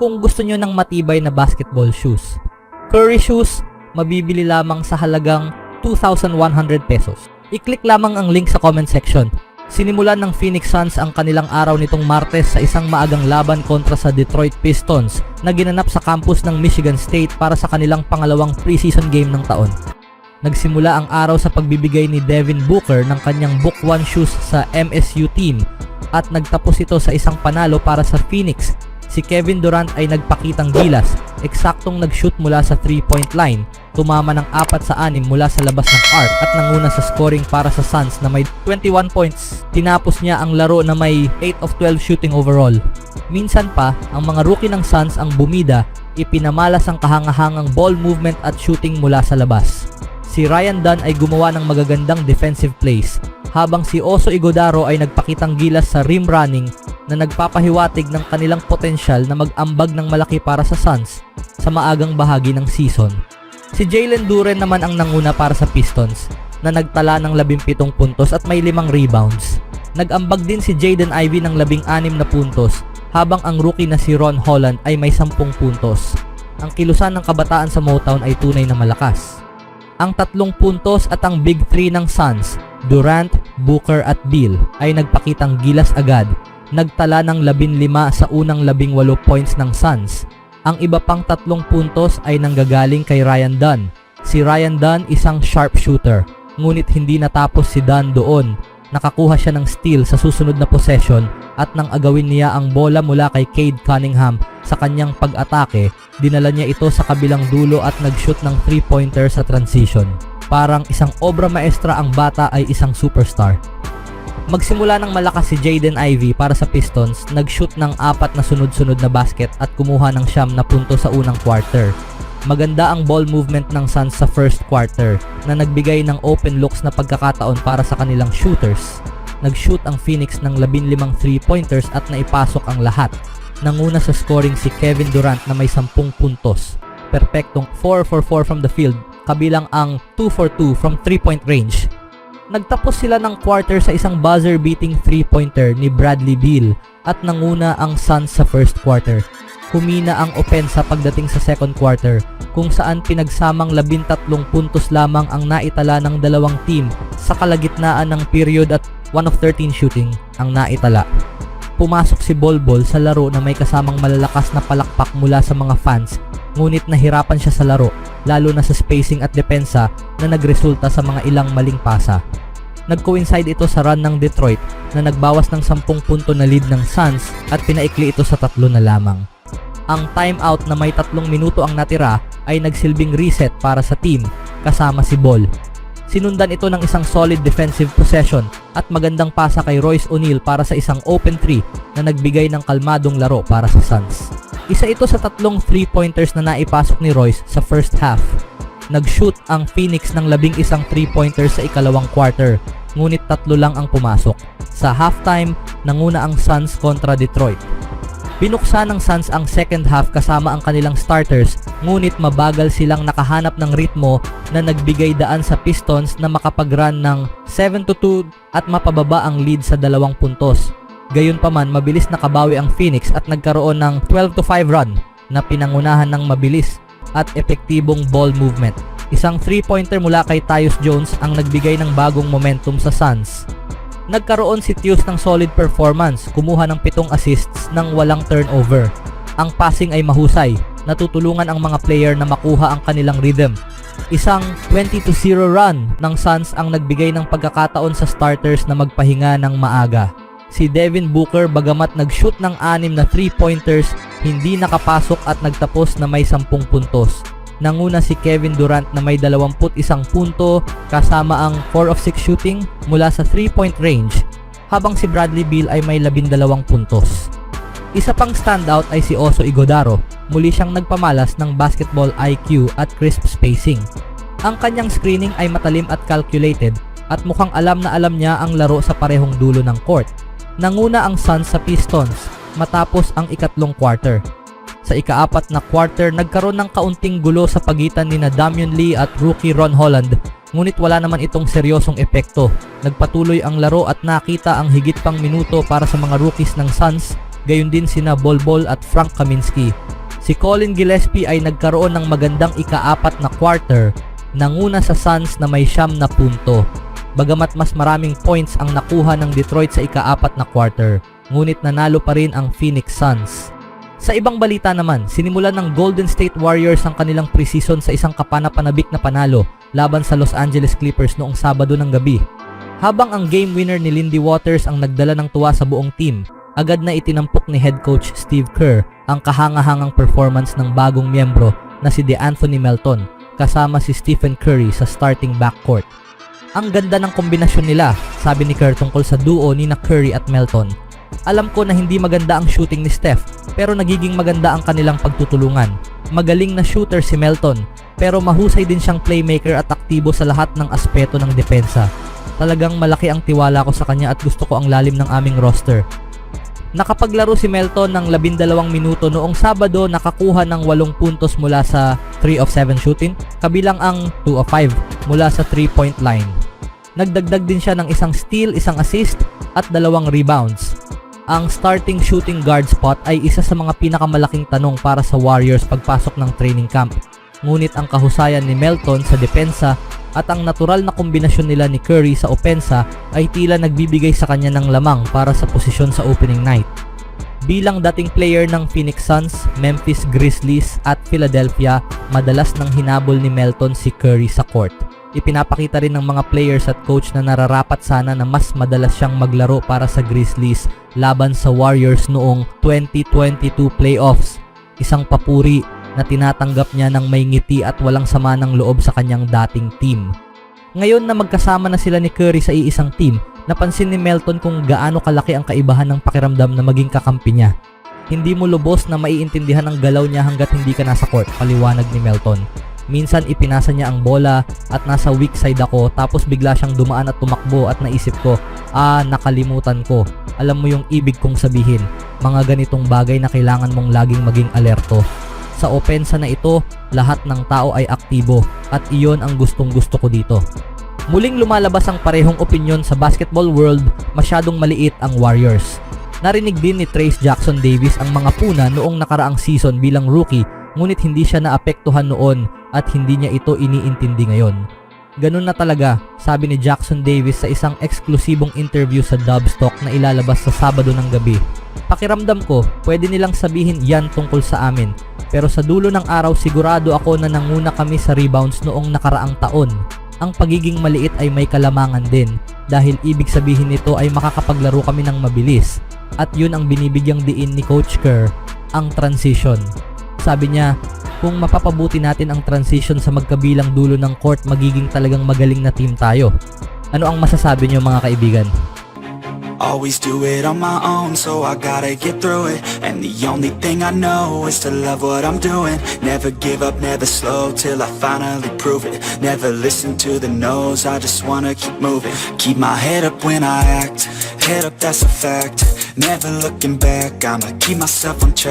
kung gusto nyo ng matibay na basketball shoes. Curry shoes, mabibili lamang sa halagang 2,100 pesos. I-click lamang ang link sa comment section. Sinimulan ng Phoenix Suns ang kanilang araw nitong Martes sa isang maagang laban kontra sa Detroit Pistons na ginanap sa campus ng Michigan State para sa kanilang pangalawang preseason game ng taon. Nagsimula ang araw sa pagbibigay ni Devin Booker ng kanyang Book 1 shoes sa MSU team at nagtapos ito sa isang panalo para sa Phoenix. Si Kevin Durant ay nagpakitang gilas, eksaktong nag-shoot mula sa 3-point line, tumama ng 4 sa 6 mula sa labas ng arc at nanguna sa scoring para sa Suns na may 21 points. Tinapos niya ang laro na may 8 of 12 shooting overall. Minsan pa, ang mga rookie ng Suns ang bumida, ipinamalas ang kahangahangang ball movement at shooting mula sa labas. Si Ryan Dunn ay gumawa ng magagandang defensive plays, habang si Oso Ighodaro ay nagpakitang gilas sa rim running na nagpapahiwatig ng kanilang potensyal na mag-ambag ng malaki para sa Suns sa maagang bahagi ng season. Si Jalen Duren naman ang nanguna para sa Pistons na nagtala ng 17 puntos at may 5 rebounds. Nag-ambag din si Jaden Ivey ng 16 na puntos habang ang rookie na si Ron Holland ay may 10 puntos. Ang kilusan ng kabataan sa Motown ay tunay na malakas. Ang 3 puntos at ang Big 3 ng Suns, Durant, Booker at Beal ay nagpakitang gilas agad, nagtala ng 15 sa unang 18 points ng Suns. Ang iba pang 3 puntos ay nanggagaling kay Ryan Dunn. Si Ryan Dunn isang sharpshooter, ngunit hindi natapos si Dunn doon. Nakakuha siya ng steal sa susunod na possession at nang agawin niya ang bola mula kay Cade Cunningham sa kanyang pag-atake, dinala niya ito sa kabilang dulo at nag-shoot ng 3-pointer sa transition. Parang isang obra maestra, ang bata ay isang superstar. Magsimula ng malakas si Jaden Ivey para sa Pistons, nag-shoot ng 4 na sunod-sunod na basket at kumuha ng 9 na punto sa unang quarter. Maganda ang ball movement ng Suns sa first quarter na nagbigay ng open looks na pagkakataon para sa kanilang shooters. Nag-shoot ang Phoenix ng 15 3-pointers at naipasok ang lahat. Nanguna sa scoring si Kevin Durant na may 10 puntos. Perpektong 4 for 4 from the field, kabilang ang 2 for 2 from 3-point range. Nagtapos sila ng quarter sa isang buzzer-beating 3-pointer ni Bradley Beal at nanguna ang Suns sa first quarter. Humina ang opensa pagdating sa second quarter, kung saan pinagsamang 13 puntos lamang ang naitala ng dalawang team sa kalagitnaan ng period at 1 of 13 shooting ang naitala. Pumasok si Bol Bol sa laro na may kasamang malalakas na palakpak mula sa mga fans, ngunit nahirapan siya sa laro, lalo na sa spacing at depensa na nagresulta sa mga ilang maling pasa. Nag-coincide ito sa run ng Detroit na nagbawas ng 10 punto na lead ng Suns at pinaikli ito sa 3 na lamang. Ang timeout na may 3 minuto ang natira ay nagsilbing reset para sa team kasama si Ball. Sinundan ito ng isang solid defensive possession at magandang pasa kay Royce O'Neal para sa isang open 3 na nagbigay ng kalmadong laro para sa Suns. Isa ito sa 3 3-pointers na naipasok ni Royce sa first half. Nag-shoot ang Phoenix ng 11 3-pointers sa ikalawang quarter, ngunit 3 lang ang pumasok. Sa halftime, nanguna ang Suns kontra Detroit. Binuksan ng Suns ang second half kasama ang kanilang starters, ngunit mabagal silang nakahanap ng ritmo na nagbigay daan sa Pistons na makapag-run ng 7-2 at mapababa ang lead sa 2 puntos. Gayunpaman, mabilis nakabawi ang Phoenix at nagkaroon ng 12-5 run na pinangunahan ng mabilis at epektibong ball movement. Isang 3-pointer mula kay Tyus Jones ang nagbigay ng bagong momentum sa Suns. Nagkaroon si Tyus ng solid performance, kumuha ng 7 assists nang walang turnover. Ang passing ay mahusay, natutulungan ang mga player na makuha ang kanilang rhythm. Isang 20-0 run ng Suns ang nagbigay ng pagkakataon sa starters na magpahinga ng maaga. Si Devin Booker, bagamat nag-shoot ng 6 na 3-pointers, hindi nakapasok at nagtapos na may 10 puntos. Nanguna si Kevin Durant na may 21 punto kasama ang 4 of 6 shooting mula sa 3-point range, habang si Bradley Beal ay may 12 puntos. Isa pang standout ay si Oso Ighodaro. Muli siyang nagpamalas ng basketball IQ at crisp spacing. Ang kanyang screening ay matalim at calculated at mukhang alam na alam niya ang laro sa parehong dulo ng court. Nanguna ang Suns sa Pistons matapos ang ikatlong quarter. Sa ika-4 na quarter, nagkaroon ng kaunting gulo sa pagitan ni Damian Lee at rookie Ron Holland, ngunit wala naman itong seryosong epekto. Nagpatuloy ang laro at nakita ang higit pang minuto para sa mga rookies ng Suns, gayon din sina Bol Bol at Frank Kaminsky. Si Colin Gillespie ay nagkaroon ng magandang ika-4 na quarter, nanguna sa Suns na may 9 na punto. Bagamat mas maraming points ang nakuha ng Detroit sa ika-4 na quarter, ngunit nanalo pa rin ang Phoenix Suns. Sa ibang balita naman, sinimulan ng Golden State Warriors ang kanilang preseason sa isang kapanapanabik na panalo laban sa Los Angeles Clippers noong Sabado ng gabi. Habang ang game winner ni Lindy Waters ang nagdala ng tuwa sa buong team, agad na itinampok ni head coach Steve Kerr ang kahangahangang performance ng bagong miyembro na si DeAnthony Melton kasama si Stephen Curry sa starting backcourt. Ang ganda ng kombinasyon nila, sabi ni Kerr tungkol sa duo ni Curry at Melton. Alam ko na hindi maganda ang shooting ni Steph, pero nagiging maganda ang kanilang pagtutulungan. Magaling na shooter si Melton, pero mahusay din siyang playmaker at aktibo sa lahat ng aspeto ng depensa. Talagang malaki ang tiwala ko sa kanya at gusto ko ang lalim ng aming roster. Nakapaglaro si Melton ng 12 minuto noong Sabado, nakakuha ng 8 puntos mula sa 3 of 7 shooting, kabilang ang 2 of 5 mula sa 3-point line. Nagdagdag din siya ng isang steal, isang assist at 2 rebounds. Ang starting shooting guard spot ay isa sa mga pinakamalaking tanong para sa Warriors pagpasok ng training camp. Ngunit ang kahusayan ni Melton sa depensa at ang natural na kombinasyon nila ni Curry sa opensa ay tila nagbibigay sa kanya ng lamang para sa posisyon sa opening night. Bilang dating player ng Phoenix Suns, Memphis Grizzlies at Philadelphia, madalas nang hinabol ni Melton si Curry sa court. Ipinapakita rin ng mga players at coach na nararapat sana na mas madalas siyang maglaro para sa Grizzlies laban sa Warriors noong 2022 playoffs. Isang papuri na tinatanggap niya ng may ngiti at walang sama ng loob sa kanyang dating team. Ngayon na magkasama na sila ni Curry sa iisang team, napansin ni Melton kung gaano kalaki ang kaibahan ng pakiramdam na maging kakampi niya. Hindi mo lubos na maiintindihan ang galaw niya hanggat hindi ka nasa court, paliwanag ni Melton. Minsan ipinasa niya ang bola at nasa weak side ako, tapos bigla siyang dumaan at tumakbo at naisip ko, nakalimutan ko. Alam mo yung ibig kong sabihin, mga ganitong bagay na kailangan mong laging maging alerto. Sa opensa na ito, lahat ng tao ay aktibo at iyon ang gustong-gusto ko dito. Muling lumalabas ang parehong opinyon sa basketball world, masyadong maliit ang Warriors. Narinig din ni Trayce Jackson Davis ang mga puna noong nakaraang season bilang rookie, ngunit hindi siya naapektuhan noon at hindi niya ito iniintindi ngayon. Ganun na talaga, sabi ni Jackson Davis sa isang eksklusibong interview sa Dubstock na ilalabas sa Sabado ng gabi. Pakiramdam ko, pwede nilang sabihin yan tungkol sa amin, pero sa dulo ng araw sigurado ako na nanguna kami sa rebounds noong nakaraang taon. Ang pagiging maliit ay may kalamangan din dahil ibig sabihin nito ay makakapaglaro kami ng mabilis at yun ang binibigyang diin ni Coach Kerr, ang transition. Sabi niya, kung mapapabuti natin ang transition sa magkabilang dulo ng court, magiging talagang magaling na team tayo. Ano ang masasabi niyo mga kaibigan? Always do it on my own, so I gotta get through it. And the only thing I know is to love what I'm doing. Never give up, never slow, till I finally prove it. Never listen to the no's, I just wanna keep moving. Keep my head up when I act, head up, that's a fact. Never looking back, I'ma keep myself on track.